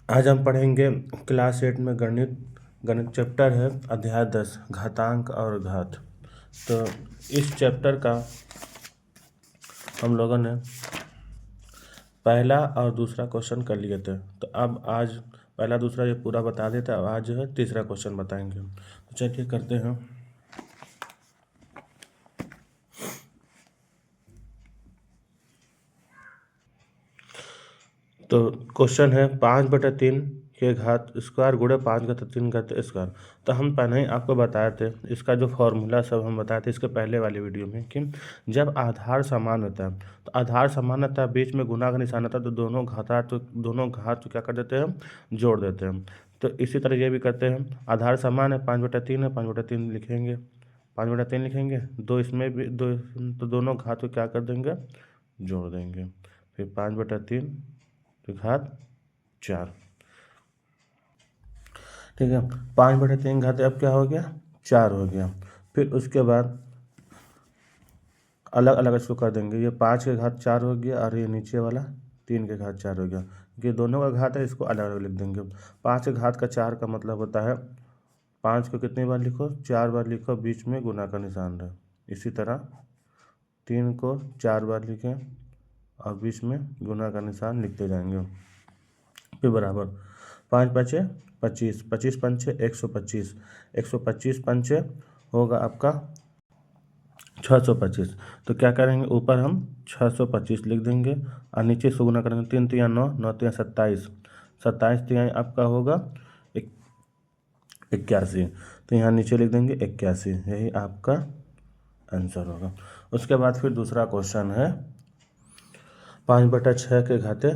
आज हम पढ़ेंगे क्लास 8 में गणित गणित चैप्टर है अध्याय 10 घातांक और घात। तो इस चैप्टर का हम लोगों ने पहला और दूसरा क्वेश्चन कर लिए थे। तो अब आज पहला दूसरा ये पूरा बता देते, अब आज जो है तीसरा क्वेश्चन बताएंगे। तो चलिए करते हैं। तो क्वेश्चन है 5/3 के घात स्क्वायर गुणे 5/3 घात स्क्वायर। तो हम पहले ही आपको बताए थे इसका जो फॉर्मूला सब हम बताए थे इसके पहले वाली वीडियो में कि जब आधार समान रहता है तो आधार समान रहता है, बीच में गुना का निशान रहता है, तो दोनों घात तो क्या कर देते हैं, जोड़ देते हैं। तो इसी तरह ये भी करते हैं, आधार समान है 5/3 है, 5/3 लिखेंगे, 5/3 लिखेंगे, दो इसमें भी दो, तो दोनों घात को क्या कर देंगे, जोड़ देंगे। फिर 5/3 तो घात 4। ठीक है, 5/3 घात अब क्या हो गया, 4 हो गया। फिर उसके बाद अलग अलग इसको कर देंगे, ये 5 के घात 4 हो गया और ये नीचे वाला 3 के घात 4 हो गया। ये दोनों का घात है, इसको अलग अलग लिख देंगे। 5 के घात का 4 का मतलब होता है 5 को कितनी बार लिखो, 4 बार लिखो, बीच में गुना का निशान रहे। इसी तरह 3 को 4 बार लिखें और बीच में गुना का निशान लिखते जाएंगे। फिर बराबर 5 पचे 25, 25 पंचे 125, 125 पंचे होगा आपका 625। तो क्या करेंगे, ऊपर हम 625 लिख देंगे और नीचे से गुना करेंगे, 3 तिया 9, 9 तिया 27, 27 तिया आपका होगा 81। तो यहाँ नीचे लिख देंगे 81, यही आपका आंसर होगा। उसके बाद फिर दूसरा क्वेश्चन है 5/6 के घाते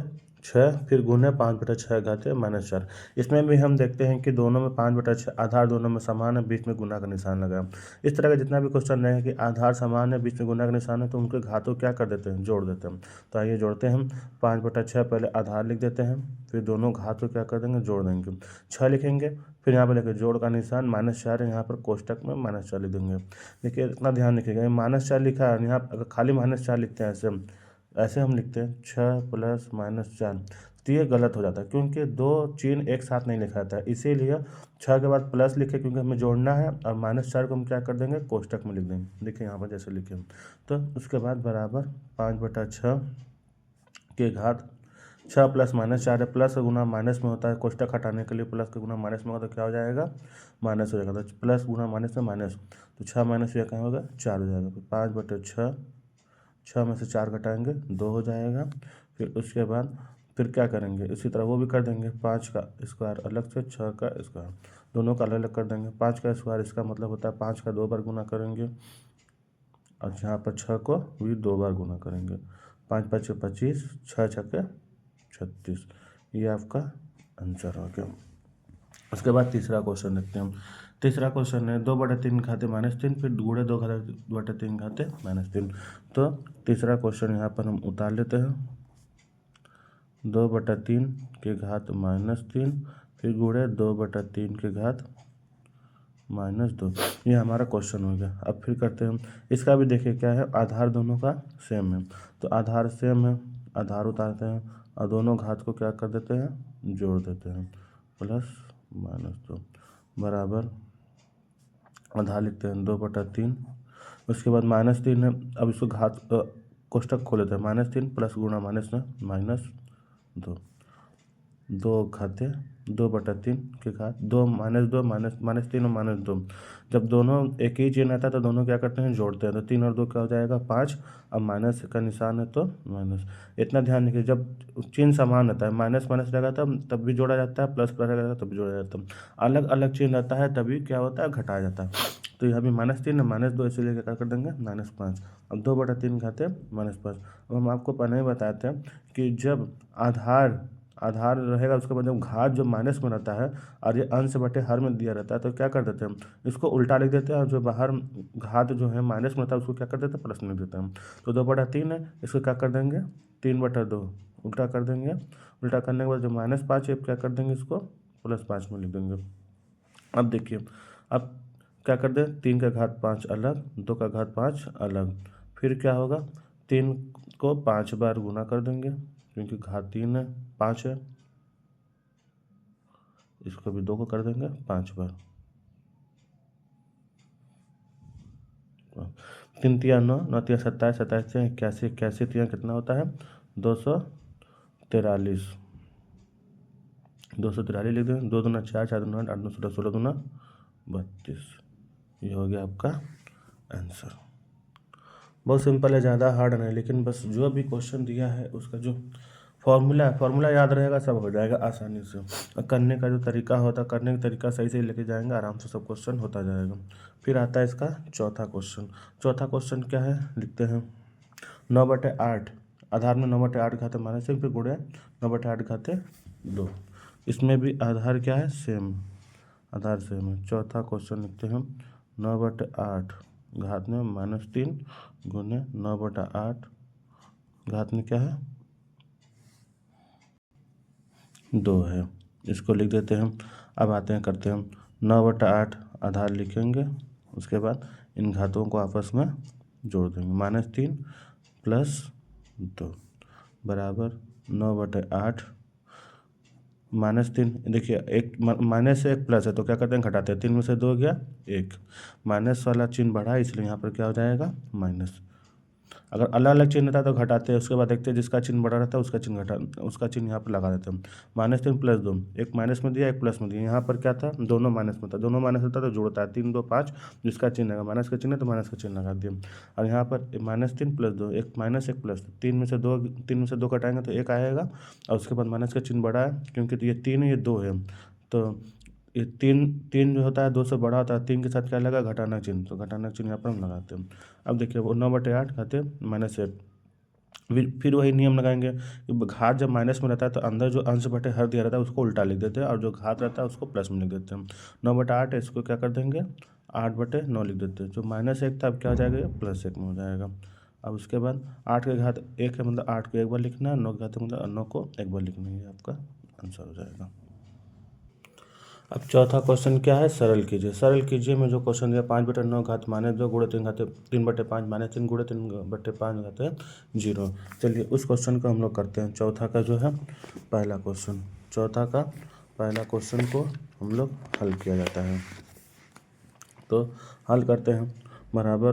6, फिर गुने 5/6 घाते -4। इसमें भी हम देखते हैं कि दोनों में 5/6 आधार दोनों में समान है, बीच में गुना का निशान लगा है। इस तरह का जितना भी क्वेश्चन रहेगा कि आधार समान है, बीच में गुना का निशान है, तो उनके घातों क्या कर देते हैं, जोड़ देते हैं। तो आइए जोड़ते हैं। 5/6 पहले आधार लिख देते हैं, फिर दोनों घातों क्या कर देंगे, जोड़ देंगे। 6 लिखेंगे, फिर यहाँ पर लेकर जोड़ का निशान -4 है, यहाँ पर कोष्टक में -4 लिख देंगे। देखिए इतना ध्यान रखिएगा, -4 लिखा है, यहाँ अगर खाली -4 लिखते हैं ऐसे हम लिखते हैं 6 + -4, तो ये गलत हो जाता है क्योंकि दो चिन्ह एक साथ नहीं लिखा जाता है। इसीलिए 6 के बाद प्लस लिखे क्योंकि हमें जोड़ना है, और -4 को हम क्या कर देंगे, कोष्टक में लिख देंगे। देखिए यहाँ पर जैसे लिखे, तो उसके बाद बराबर 5/6 के घात 6 + -4 है, प्लस का गुना माइनस में होता है, कोष्टक हटाने के लिए प्लस का गुना माइनस में होगा तो क्या हो जाएगा, माइनस हो जाएगा। तो प्लस गुना माइनस में माइनस, तो 6 माइनस यह क्या होगा, 4 हो जाएगा। फिर 5/6, 6 में से 4 घटाएंगे 2 हो जाएगा। फिर उसके बाद फिर क्या करेंगे, इसी तरह वो भी कर देंगे, 5 का स्क्वायर अलग से 6 का स्क्वायर, दोनों का अलग अलग कर देंगे। 5 का स्क्वायर इसका मतलब होता है 5 का 2 बार गुना करेंगे, और यहाँ पर 6 को भी 2 बार गुना करेंगे। 5 × 5 = 25, 6 × 6 = 36, ये आपका आंसर हो गया। उसके बाद तीसरा क्वेश्चन देखते हैं हम। तीसरा क्वेश्चन है 2/3 घाते -3, फिर गुणे 2/3 घाते -3। तो तीसरा क्वेश्चन यहाँ पर हम उतार लेते हैं, 2/3 के घात -3, फिर गुणे 2/3 के घात -2। ये हमारा क्वेश्चन हो गया। अब फिर करते हैं हम इसका भी, देखिए क्या है, आधार दोनों का सेम है, तो आधार सेम है, आधार उतारते हैं और दोनों घात को क्या कर देते हैं, जोड़ देते हैं, +-2 बराबर आधार लिखते हैं 2/3। उसके बाद -3 है, अब इसको घात कोष्टक खोल लेते हैं, -3 प्लस गुणा माइनस में -2, 2 घाते 2/3 के घात 2 -2 -3 और -2। जब दोनों एक ही चिन्ह रहता है तो दोनों क्या करते हैं, जोड़ते हैं, तो 3 और 2 क्या हो जाएगा, 5। अब माइनस का निशान है तो माइनस। इतना ध्यान रखिए, जब चिन्ह समान रहता है, माइनस माइनस रहेगा तब भी जोड़ा जाता है, प्लस प्लस रहेगा तब भी जोड़ा जाता है। अलग अलग चिन्ह रहता है तभी क्या होता है, घटाया जाता है। तो यहाँ भी -3 -2, इसीलिए क्या कर देंगे, -5। अब 2/3 घाते -5। अब हम आपको पहले ही बताते हैं कि जब आधार रहेगा, उसके बाद जब घात जो माइनस में रहता है और ये अंश बटे हर में दिया रहता है, तो क्या कर देते हैं, इसको उल्टा लिख देते हैं, और जो बाहर घात जो है माइनस में रहता है उसको क्या कर देते हैं, प्लस में लिख देते हैं। तो 2/3 है, इसको क्या कर देंगे, 3/2 उल्टा कर देंगे। उल्टा करने के बाद जो -5 है क्या कर देंगे, इसको +5 में लिख देंगे। अब देखिए, अब क्या कर दें, 3 का घात 5 अलग, 2 का घात 5 अलग। फिर क्या होगा, 3 को 5 बार गुना कर देंगे क्योंकि घात 3 है, 5 है, इसको भी 2 को कर देंगे 5 बार, 3 तिया 9, 9 तिया 27, 27 तिया 81, 81 तिया कितना होता है 243, 243 लिख दें, 2 दूना 4, 4 दूना 8, 8 दूना 16, 16 दूना 32। ये हो गया आपका आंसर। बहुत सिंपल है, ज़्यादा हार्ड नहीं, लेकिन बस जो भी क्वेश्चन दिया है उसका जो फॉर्मूला याद रहेगा, सब हो जाएगा आसानी से। और करने का जो तरीका होता है, करने का तरीका सही से लेके जाएंगे, आराम से सब क्वेश्चन होता जाएगा। फिर आता है इसका चौथा क्वेश्चन। चौथा क्वेश्चन क्या है, लिखते हैं 9/8 आधार में 9/8 घाते -1 फिर गुणे 9/8 घाते 2। इसमें भी आधार क्या है, सेम, आधार सेम है। चौथा क्वेश्चन लिखते हैं 9/8 घात में -3 गुने 9/8 घात में क्या है 2 है। इसको लिख देते हैं। अब आते हैं, करते हैं 9/8 आधार लिखेंगे, उसके बाद इन घातों को आपस में जोड़ देंगे, -3 + 2 बराबर 9/8 -3। देखिए एक माइनस से एक प्लस है तो क्या करते हैं, घटाते हैं, 3 में से 2 गया 1, माइनस वाला चिन्ह बढ़ा इसलिए यहाँ पर क्या हो जाएगा माइनस। अगर अलग अलग चिन्ह रहता है तो घटाते हैं, उसके बाद देखते हैं जिसका चिन्ह बड़ा रहता है उसका चिन्ह यहाँ पर लगा देते हैं। -3 + 2, एक माइनस में दिया एक प्लस में दिया, यहाँ पर क्या था दोनों माइनस में था, दोनों माइनस होता तो जोड़ता है, 3 2 5, जिसका चिन्ह है माइनस का चिन्ह है तो माइनस का चिन्ह लगा दिया। और यहाँ पर -3 + 2, एक माइनस एक प्लस, 3 में से 2 कटाएंगे तो 1 आएगा, और उसके बाद माइनस का चिन्ह बड़ा है क्योंकि ये 3 ये 2 है, तो ये 3 जो होता है 2 से बड़ा होता है, 3 के साथ क्या लगा घटाना चिन्ह, तो घटाना चिन्ह यहाँ पर हम लगाते हैं। अब देखिए वो 9/8 खाते -1, फिर वही नियम लगाएंगे कि घात जब माइनस में रहता है तो अंदर जो अंश बटे हर दिया रहता है उसको उल्टा लिख देते हैं, और जो घात रहता है उसको प्लस में लिख देते हैं। 9/8 है, इसको क्या कर देंगे 8/9 लिख देते हैं। जो -1 था अब क्या हो जाएगा, +1 में हो जाएगा। अब उसके बाद 8 के घात 1 है, मतलब 8 को एक बार लिखना है, 9 के घात मतलब 9 को एक बार लिखना है, आपका आंसर हो जाएगा। अब चौथा क्वेश्चन क्या है, सरल कीजिए। सरल कीजिए में जो क्वेश्चन दिया 5/9 घात -2 गुणे 3 घाते 3/5 -3 गुणे 3/5 घाते 0। चलिए उस क्वेश्चन को हम लोग करते हैं। चौथा का जो है पहला क्वेश्चन, चौथा का पहला क्वेश्चन को हम लोग हल किया जाता है। तो हल करते हैं, बराबर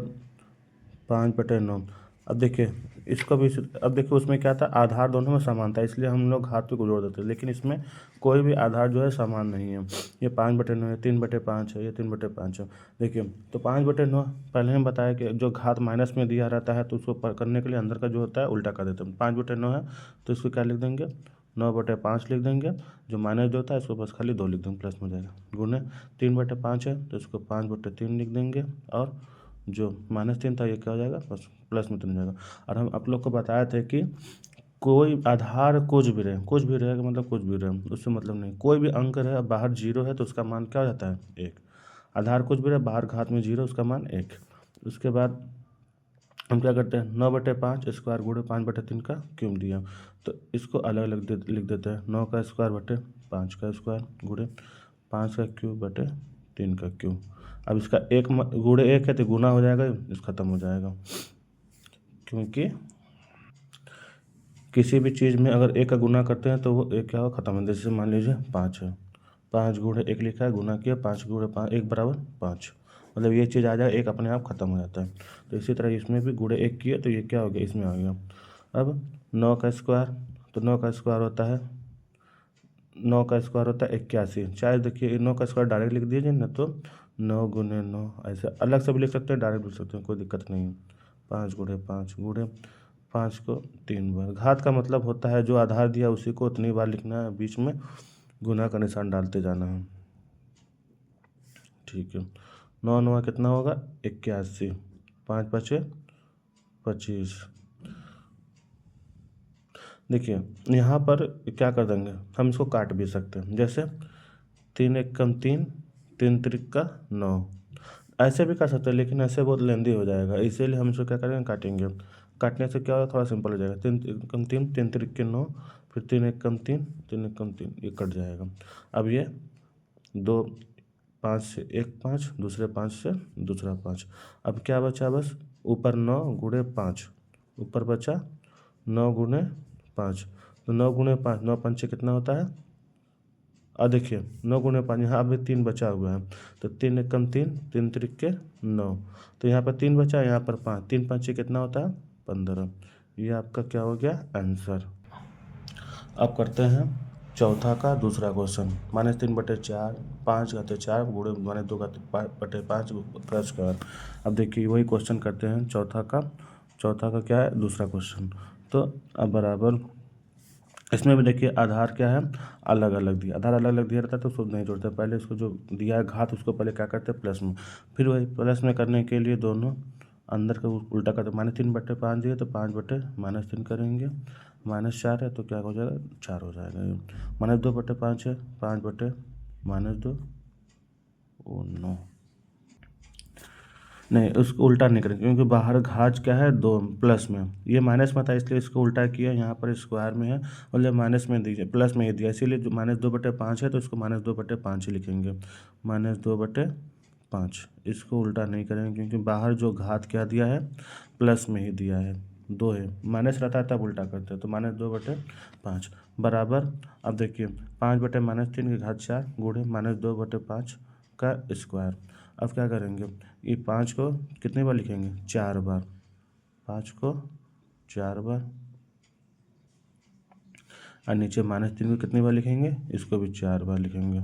5/9। अब देखिए इसको भी, अब देखिए उसमें क्या था, आधार दोनों में समान था इसलिए हम लोग घात को जोड़ देते हैं, लेकिन इसमें कोई भी आधार जो है समान नहीं है। ये 5/9 है, 3/5 है, ये 3/5 है। देखिए तो 5/9 पहले हम बताया कि जो घात माइनस में दिया रहता है तो उसको करने के लिए अंदर का जो होता है उल्टा कर देते हैं। 5/9 है तो इसको क्या लिख देंगे 9/5 लिख देंगे, जो माइनस जो होता है इसको बस खाली 2 लिख देंगे, प्लस में जाएगा। गुने 3/5 है तो इसको 5/3 लिख देंगे, और जो -3 था ये क्या हो जाएगा बस प्लस में 3 हो जाएगा। और हम आप लोग को बताया था कि कोई आधार कुछ भी रहे, कुछ भी रहेगा मतलब कुछ भी रहे, उससे मतलब नहीं, कोई भी अंक रहे बाहर 0 है तो उसका मान क्या हो जाता है 1। आधार कुछ भी रहे बाहर घात में 0 उसका मान 1। उसके बाद हम क्या करते हैं 9/5 स्क्वायर गुणे 5/3 का क्यूब दिया, तो इसको अलग अलग लिख देते हैं। 9 का स्क्वायर बटे 5 का स्क्वायर गुणे 5 का क्यूब बटे 3 का क्यूब। अब इसका एक गुणे 1 है तो गुना हो जाएगा, इस खत्म हो जाएगा, क्योंकि किसी भी चीज़ में अगर 1 का गुना करते हैं तो वो 1 क्या हो खत्म है। जैसे मान लीजिए 5 है, 5 गुणे 1 लिखा है, गुना किया 5 गुणे 5 1 बराबर 5, मतलब ये चीज़ आ जाए 1 अपने आप खत्म हो जाता है। तो इसी तरह इसमें भी गुणे 1 किए तो ये क्या हो गया इसमें आ गया। अब 9 का स्क्वायर, तो 9 का स्क्वायर होता है 81। चाहे देखिए 9 का स्क्वायर डायरेक्ट लिख दीजिए ना, तो 9 गुने 9 ऐसे अलग से भी लिख सकते हैं, डायरेक्ट लिख सकते हैं, कोई दिक्कत नहीं है। 5 गुणे 5 गुणे 5 को 3 बार। घात का मतलब होता है जो आधार दिया उसी को उतनी बार लिखना है, बीच में गुना का निशान डालते जाना है। ठीक है, 9 9 कितना होगा 81, 5 5 25। देखिए यहाँ पर क्या कर देंगे, हम इसको काट भी सकते हैं, जैसे 3 1 कम 3, 3 3 का 9, ऐसे भी कर सकते हैं, लेकिन ऐसे बहुत लेंदी हो जाएगा, इसीलिए हम इसको क्या करेंगे काटेंगे। काटने से क्या होगा थोड़ा सिंपल हो जाएगा, 3 3 कम 3, 3 3 के 9, फिर 3 1 कम 3, 3 1 कम 3, ये कट जाएगा। अब ये 2 5 से 1 5, दूसरे 5 से दूसरा 5, अब क्या बचा बस ऊपर 9 गुणे 5, ऊपर बचा 9 गुणे 5, तो 9 गुणे 5 9 5 कितना होता है और देखिए 9 × 5, यहाँ अभी 3 बचा हुआ है, तो 3 × 3, 3 × 9, तो यहाँ पर 3 बचा, यहाँ पर 5, 3 × 5 कितना होता है 15। ये आपका क्या हो गया आंसर। अब करते हैं चौथा का दूसरा क्वेश्चन। -3/4, 5/4 गुणे -2/5 का स्क्वायर। अब देखिए वही क्वेश्चन करते हैं चौथा का क्या है दूसरा क्वेश्चन। तो अब बराबर इसमें भी देखिए आधार क्या है अलग अलग दिया, आधार अलग अलग दिया रहता है तो उसको नहीं जोड़ते, पहले इसको जो दिया है घात उसको पहले क्या करते हैं प्लस में, फिर वही प्लस में करने के लिए दोनों अंदर का उल्टा करते, -3/5 दिए तो 5/-3 करेंगे, -4 है तो क्या हो जाएगा 4 हो जाएगा। -2/5 है 5/-2 ओ नो, नहीं उसको उल्टा नहीं करेंगे क्योंकि बाहर घात क्या है 2 प्लस में, ये माइनस में था इसलिए इसको उल्टा किया, यहाँ पर स्क्वायर में है और जब माइनस में दीजिए प्लस में ही दिया, इसीलिए जो -2/5 है तो इसको -2/5 ही लिखेंगे, -2/5, इसको उल्टा नहीं करेंगे क्योंकि बाहर जो घात क्या दिया है प्लस में ही दिया है 2 है, माइनस रहता है तब उल्टा करते हैं, तो -2/5 बराबर। अब देखिए 5/-3 की घात 4 गुणे -2/5 का स्क्वायर। अब क्या करेंगे ये 5 को कितनी बार लिखेंगे 4 बार, 5 को 4 बार, और नीचे -3 को कितनी बार लिखेंगे इसको भी 4 बार लिखेंगे।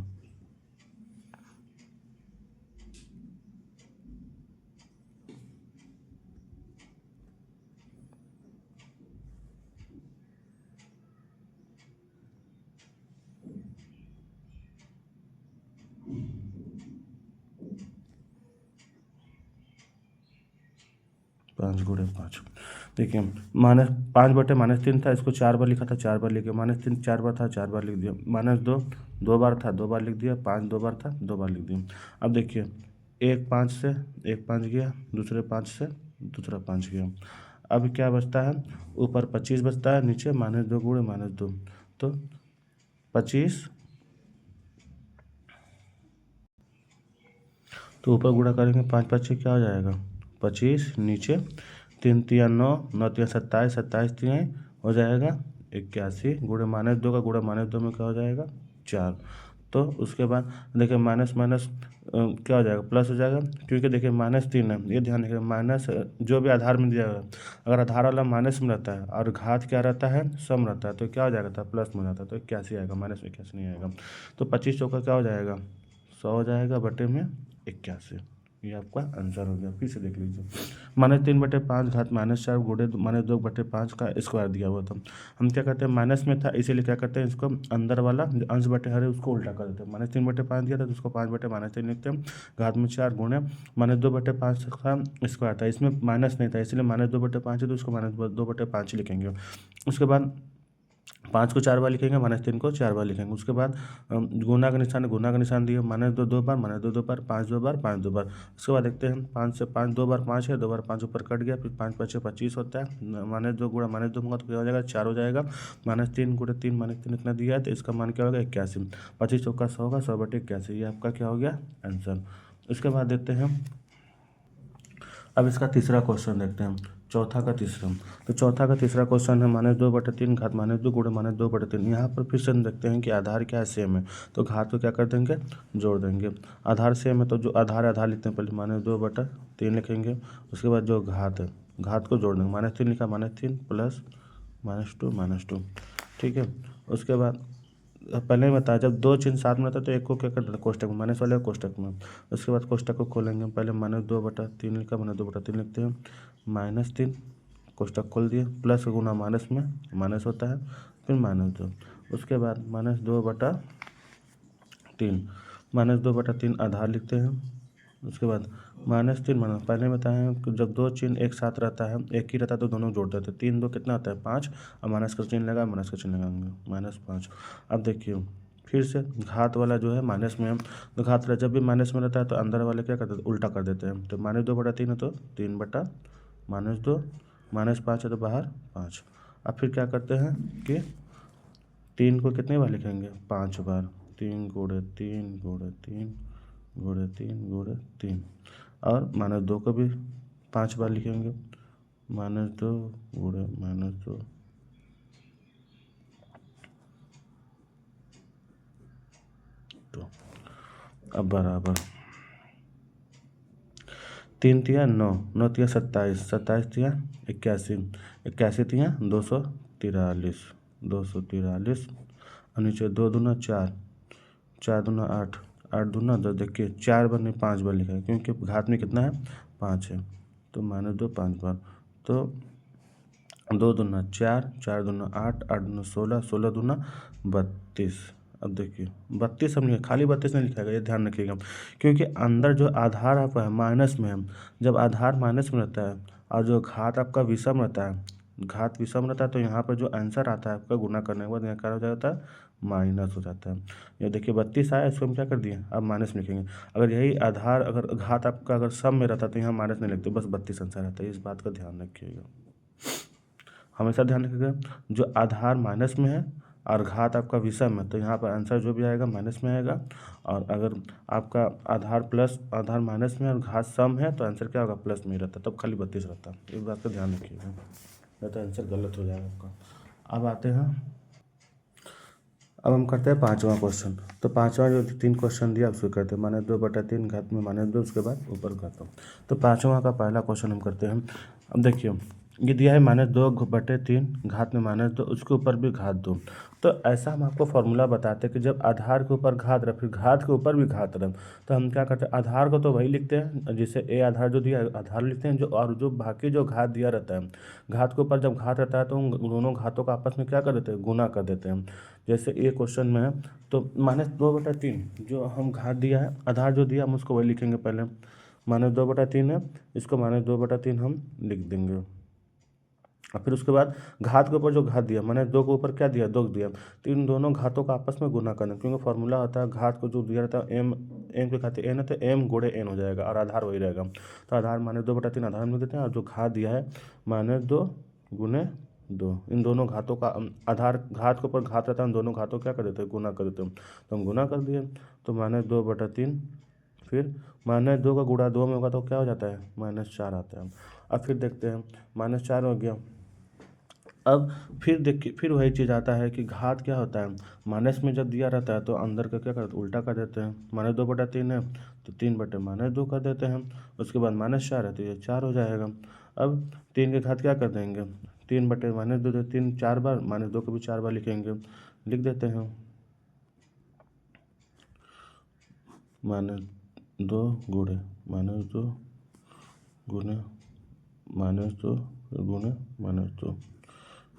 -5 देखिए -5/-3 था, इसको 4 बार लिखा था 4 बार लिख दिया, -3 4 बार था 4 बार लिख दिया, -2 2 बार था 2 बार लिख दिया, 5 2 बार था 2 बार लिख दिया। अब देखिए एक 5 से एक 5 गया, दूसरे 5 से दूसरा 5 गया, अब क्या बचता है ऊपर 25 बचता है, नीचे -2 गुणे -2, तो 25, तो ऊपर गुणा करेंगे 5 5 क्या हो जाएगा 25, नीचे 3 3 9, 9 3 27, 27 3 हो जाएगा 81, गुणे -2 का गुणा -2 में क्या हो जाएगा 4। तो उसके बाद देखिए माइनस माइनस क्या हो जाएगा प्लस हो जाएगा, क्योंकि देखिए -3 है, ये ध्यान रखिए माइनस जो भी आधार में दिया है अगर आधार वाला माइनस में रहता है और घात क्या रहता है सम रहता है तो क्या हो जाएगा था प्लस में हो जाता है, तो 81 आएगा, माइनस में 81 नहीं आएगा। तो 25 चौका क्या हो जाएगा 100 हो जाएगा बटे में 81, ये आपका आंसर हो गया। फिर से देख लीजिए -3/5 घात -4 गुणे -2/5 का स्क्वायर दिया हुआ था, हम क्या करते हैं माइनस में था इसीलिए क्या करते हैं इसको अंदर वाला जो अंश बटे हर है उसको उल्टा कर देते हैं, -3/5 दिया था तो उसको 5/-3 लिखते हैं, घात में 4 गुणे -2/5 का स्क्वायर था, इसमें माइनस नहीं था इसलिए -2/5 है तो उसको -2/5 लिखेंगे। उसके बाद 5 को 4 बार लिखेंगे, -3 को 4 बार लिखेंगे, उसके बाद गुना का निशान दिए, -2 2 बार, -2 2 बार, 5 2 बार, 5 2 बार। उसके बाद देखते हैं 5 से 5 2 बार 5 है, 2 बार 5 ऊपर कट गया, फिर 5 5 25 होता है, -2 गुणा -2 होगा तो क्या हो जाएगा 4 हो जाएगा, -3 गुणे 3 -3 इतना दिया है तो इसका मान क्या होगा 81, 25 चौका 100 होगा 100/81, ये आपका क्या हो गया आंसर। उसके बाद देखते हैं अब इसका तीसरा क्वेश्चन देखते हैं, चौथा का तीसरा। तो चौथा का तीसरा क्वेश्चन है -2/3 घात -2 गुणे -2/3। यहाँ पर फिर से हम देखते हैं कि आधार क्या है सेम है, तो घात को क्या कर देंगे जोड़ देंगे, आधार सेम है तो जो आधार आधार लिखते हैं पहले -2/3 लिखेंगे, उसके बाद जो घात है घात को जोड़ देंगे, -3 लिखा -3 प्लस -2 ठीक है। उसके बाद पहले ही बताया जब 2 चिन्ह साथ में रहता है तो एक को क्या कर देते हैं कोष्टक में, माइनस वाले कोष्टक में, उसके बाद कोष्टक को खोलेंगे, पहले -2/3 लिखा -2/3 लिखते हैं, -3 कोष्टक खोल दिए, प्लस गुना माइनस में माइनस होता है, फिर -2, उसके बाद -2/3 -2/3 आधार लिखते हैं, उसके बाद -3 पहले बताए हैं कि जब 2 चिन्ह एक साथ रहता है एक ही रहता है तो दोनों जोड़ देते हैं, 3 2 कितना होता है 5 और माइनस का चिन्ह लगा माइनस का चिन्ह लगाएंगे -5। अब देखिए फिर से घात वाला जो है माइनस में, तो घात वाला जब भी माइनस में रहता है तो अंदर वाले क्या करते हैं उल्टा कर देते हैं, तो -2/3 है तो 3/-2, -5 है तो बाहर 5। अब फिर क्या करते हैं कि 3 को कितनी बार लिखेंगे 5 बार, 3 गुणे 3 गुणे 3 गुणे 3 गुणे 3, और -2 को भी 5 बार लिखेंगे, -2 गुणे -2, -2। अब बराबर 3 तिया 9, 9 तिया 27, 27 तिया 81, 81 तिया 243, 243 और नीचे 2 दूना 4, 4 दूना 8, 8 दूना 10। देखिए 4 बार नहीं 5 बार लिखा है क्योंकि घात में कितना है 5 है, तो -2 5 बार। तो 2 दूना 4, 4 दूना 8, 8 दूना 16, 16 दूना 32। अब देखिए 32 हम लिखे, खाली 32 नहीं लिखा गया, ये ध्यान रखिएगा क्योंकि अंदर जो आधार आपका है माइनस में है। जब आधार माइनस में रहता है और जो घात आपका विषम रहता है, घात विषम रहता है, तो यहाँ पर जो आंसर आता है आपका गुना करने के बाद यहाँ क्या हो जाता है, माइनस हो जाता है। ये देखिए 32 आया, इसको हम क्या कर दिए, अब माइनस लिखेंगे। अगर यही आधार अगर घात आपका अगर सम में रहता तो यहाँ माइनस नहीं लिखते, बस 32 आंसर रहता है। इस बात का ध्यान रखिएगा, हमेशा ध्यान रखिएगा। जो आधार माइनस में है और घात आपका विषम है, तो यहाँ पर आंसर जो भी आएगा माइनस में आएगा। और अगर आपका आधार माइनस में और घात सम है तो आंसर क्या होगा, प्लस में ही रहता, तब खाली 32 रहता। इस बात का ध्यान रखिएगा, नहीं तो आंसर गलत हो जाएगा आपका। अब आते हैं, अब हम करते हैं 5वां क्वेश्चन। तो 5वां जो 3 क्वेश्चन दिया उसको करते हैं, -2/3 घात में -2, उसके बाद ऊपर घात। तो 5वां का पहला क्वेश्चन हम करते हैं। अब देखिए ये दिया है -2/3 घात में -2, उसके ऊपर भी घात 2। तो ऐसा हम आपको फॉर्मूला बताते हैं कि जब आधार के ऊपर घात रहे फिर घात के ऊपर भी घात रहे, तो हम क्या करते हैं, आधार को तो वही लिखते हैं जिसे ए आधार जो दिया है आधार लिखते हैं, जो और जो बाकी जो घात दिया रहता है, घात के ऊपर जब घात रहता है तो उन दोनों घातों का आपस में क्या कर देते हैं, गुना कर देते हैं। जैसे ये क्वेश्चन में है तो -2/3 जो हम घात दिया है, आधार जो दिया हम उसको वही लिखेंगे। पहले -2/3 है, इसको -2/3 हम लिख देंगे। और फिर उसके बाद घात के ऊपर जो घात दिया, मैंने 2 के ऊपर क्या दिया, 2 दिया, तो इन दोनों घातों का आपस में गुना करना, क्योंकि फॉर्मूला होता है घात को जो दिया रहता है एम के खाते एन है तो एम गुणे एन हो जाएगा और आधार वही रहेगा। तो आधार -2/3 आधार में देते हैं और जो घात दिया है -2 गुणे 2, इन दोनों घातों का आधार घात के ऊपर घात रहता है, इन दोनों घातों क्या कर देते हैं, गुना कर देते हैं। तो हम गुना कर दिए, तो -2/3, फिर -2 का गुणा 2 में होगा तो क्या हो जाता है, -4 आता है। अब फिर देखते हैं -4 हो गया। अब फिर देखिए फिर वही चीज़ आता है कि घात क्या होता है, माइनस में जब दिया रहता है तो अंदर का क्या करते हैं, उल्टा कर देते हैं। -2/3 है तो 3/-2 कर देते हैं, उसके बाद -4 है तो ये 4 हो जाएगा। अब 3 के घात क्या कर देंगे, 3/-2 तो 3 4 बार, -2 को भी 4 बार लिखेंगे, लिख देते हैं -2 गुणे -2 गुणे -2 गुणे -2।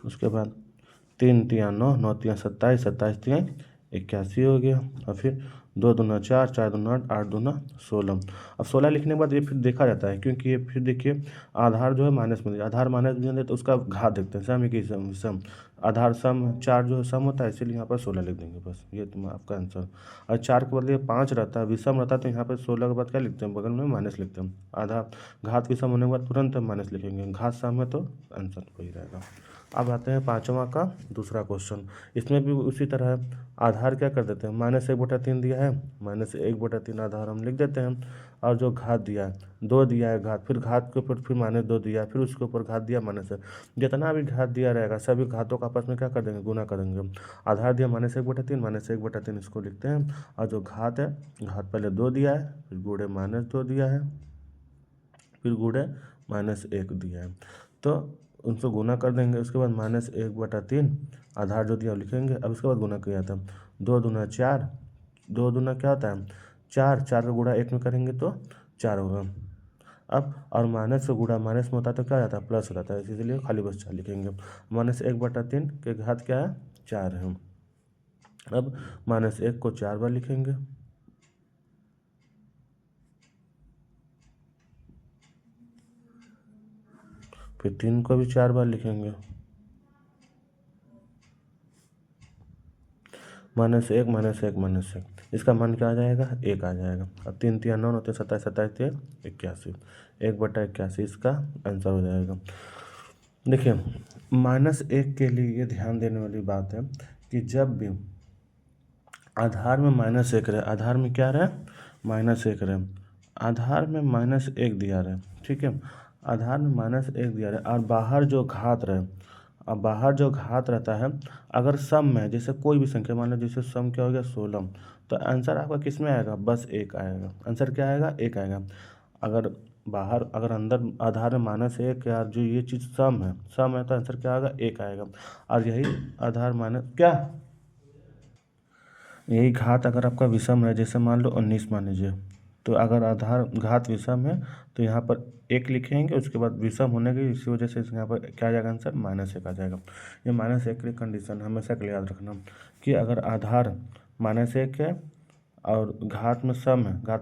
उसके बाद 3 तिया 9, 9 तिया 27, 27 तिया 81 हो गया। और फिर 2 दूना 4, 4 दूना 8, 8 दूना 16। अब 16 लिखने के बाद ये फिर देखा जाता है, क्योंकि ये फिर देखिए आधार जो है माइनस में दिया, आधार माइनस में दिया तो उसका घात देखते हैं, सम की सम आधार सम 4 जो है सम होता है, इसीलिए यहाँ पर 16 लिख देंगे, बस ये तुम आपका आंसर। और 4 के बदले 5 रहता है, विषम रहता है, तो यहाँ पर 16 के बाद क्या लिखते हैं, बगल में माइनस लिखते हैं। आधा घात विषम होने के बाद तुरंत माइनस लिखेंगे, घात सम है तो आंसर वही रहेगा। अब आते हैं 5वां का दूसरा क्वेश्चन। इसमें भी उसी तरह है, आधार क्या कर देते हैं, -1/3 दिया है, -1/3 आधार हम लिख देते हैं। और जो घात दिया है 2 दिया है घात, फिर घात के ऊपर फिर -2 दिया है, फिर उसके ऊपर घात दिया -1। जितना भी घात दिया रहेगा सभी घातों का आपस में क्या कर देंगे, गुना करेंगे। आधार दिया -1/3, -1/3 इसको लिखते हैं। और जो घात है, घात पहले 2 दिया है, फिर गुणे -2 दिया है, फिर गुणे -1 दिया है, तो उनको गुना कर देंगे। उसके बाद -1/3 आधार जो दिया लिखेंगे। अब उसके बाद गुना किया था 2 दूना 4, 2 दूना क्या होता है 4, 4 का गुणा 1 में करेंगे तो 4 होगा। अब और माइनस का गुणा माइनस में होता है तो क्या हो जाता है, प्लस हो जाता है, इसलिए खाली बस 4 लिखेंगे। -1/3 के घात क्या है, 4 है। अब -1 को 4 बार लिखेंगे, फिर 3 को भी 4 बार लिखेंगे, -1 -1 -1, इसका मान क्या आ जाएगा, 1 आ जाएगा। अब 3 तिया 9, 9 तिया 27, 27 तिया 81, 1/81 इसका आंसर हो जाएगा। देखिए -1 के लिए ये ध्यान देने वाली बात है कि जब भी आधार में -1 रहे, आधार में क्या रहे, -1 रहे, आधार में -1 दिया रहे, ठीक है, आधार में -1 दिया रहे और बाहर जो घात रहे, अब बाहर जो घात रहता है, अगर सम में जैसे कोई भी संख्या मान लो, जैसे सम क्या हो गया 16, तो आंसर आपका किस में आएगा, बस 1 आएगा। आंसर क्या आएगा, 1 आएगा। अगर बाहर, अगर अंदर आधार में -1 या जो ये चीज़ सम है तो आंसर क्या आएगा, 1 आएगा। और यही आधार माइनस क्या, यही घात अगर आपका विषम है, जैसे मान लो 19 मान लीजिए, तो अगर आधार घात विषम है तो यहाँ पर 1 लिखेंगे, उसके बाद विषम होने की इसी वजह से यहाँ पर क्या आ जाएगा आंसर, -1 आ जाएगा। ये -1 की कंडीशन हमेशा के लिए याद रखना कि अगर आधार -1 है और घात में सम है तो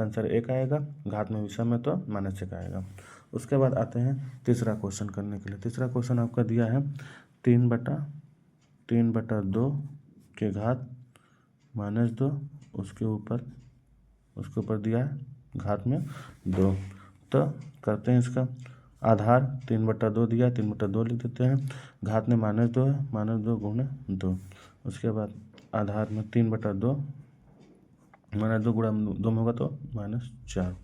आंसर 1 आएगा, घात में विषम है तो -1 आएगा। उसके बाद आते हैं तीसरा क्वेश्चन करने के लिए। तीसरा क्वेश्चन आपका दिया है 3/2 के घात -2, उसके ऊपर दिया है घात में 2। तो करते हैं इसका आधार 3/2 दिया है, 3/2 लिख देते हैं। घात में -2 है, -2 गुणे 2। उसके बाद आधार में 3/2, -2 गुणा 2 में होगा तो -4।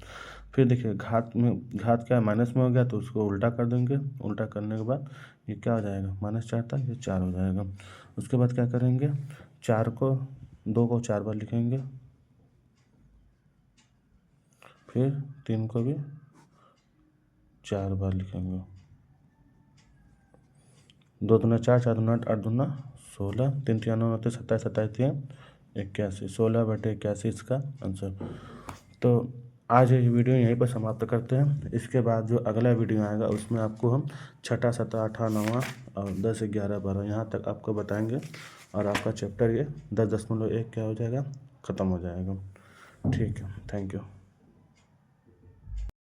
फिर देखिए घात क्या है, माइनस में हो गया तो उसको उल्टा कर देंगे। उल्टा करने के बाद ये क्या हो जाएगा, -4 था, ये 4 हो जाएगा। उसके बाद क्या करेंगे, 2 को 4 बार लिखेंगे, फिर 3 को भी 4 बार लिखेंगे। 2 दूना 4, 4 दूना 8, 8 दूना 16, 3 3 9 27, 27 3 81, 16/81 इसका आंसर। तो आज ये वीडियो यहीं पर समाप्त करते हैं। इसके बाद जो अगला वीडियो आएगा उसमें आपको हम 6ठा 7ठा 8ठा 9वां और 10 11 12 यहाँ तक आपको बताएंगे, और आपका चैप्टर ये 10.1 क्या हो जाएगा, ख़त्म हो जाएगा। ठीक है, थैंक यू।